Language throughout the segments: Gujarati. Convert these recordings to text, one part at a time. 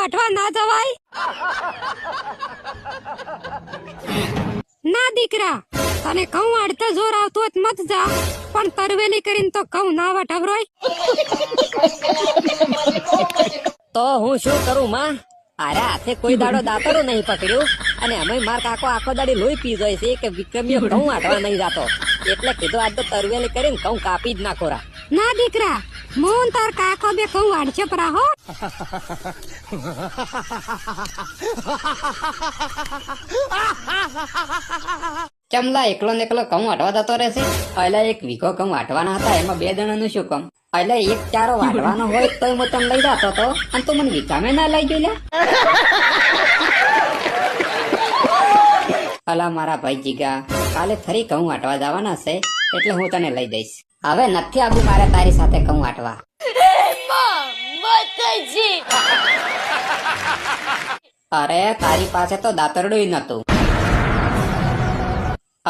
વાટવા ના જવાય? ના દીકરા, તને ઘઉં વાળતા જોર આવતું હોત મત જા, પણ તરવેલી કરીને તો ઘઉં ના વટાવરોય. તો હું શું કરું માં? અરે હાથે કોઈ દાડો દાતરું નહીં પકડ્યું અને અમે માર કાકો આખો દાડી લોહી પી જાય છે કે વિક્રમીઓ ઘઉં વાટવા નહીં જાતો, એટલે કીધું આજ તો તરવેલી કરીને ઘઉં કાપી જ નાખોરા. ના દીકરા, મોહન તાર કાકો બે ઘઉં વાળશે પરા હો. ચમલા એકલો ને એકલો ઘઉં વાટવા જતો રહેશે? એટલે એક વીઘો ઘઉં વાટવાના હતા, એમાં 2 જણાનું શું કામ? એટલે એક ચારો વાટવાનો હોય તો હું તને લઈ જતો હતો અને તું મને વીઘામે ના લઈ ગયો. અલા મારા ભાઈ જીગા, કાલે ફરી ઘઉં વાટવા જવાના છે એટલે હું તને લઈ જઈશ. હવે નથી આવું મારે તારી સાથે ઘઉં વાટવા. અરે તારી પાસે તો દાતરડું નતું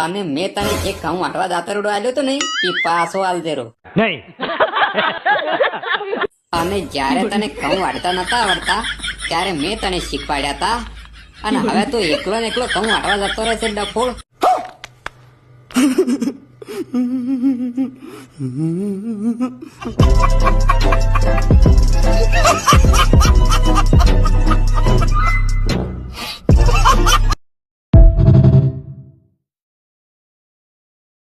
અને મેં તને જે ઘઉં વાટવા દાતરડું આલ્યું હતું ને એ પાછો આલ દેરો નહીં. અને જયારે તને ઘઉં વાટતા નતા આવડતા ત્યારે મેં તને શીખવાડ્યા હતા અને હવે તું એકલો ને એકલો ઘઉં વાટવા જતો રહેશે ડફોળ.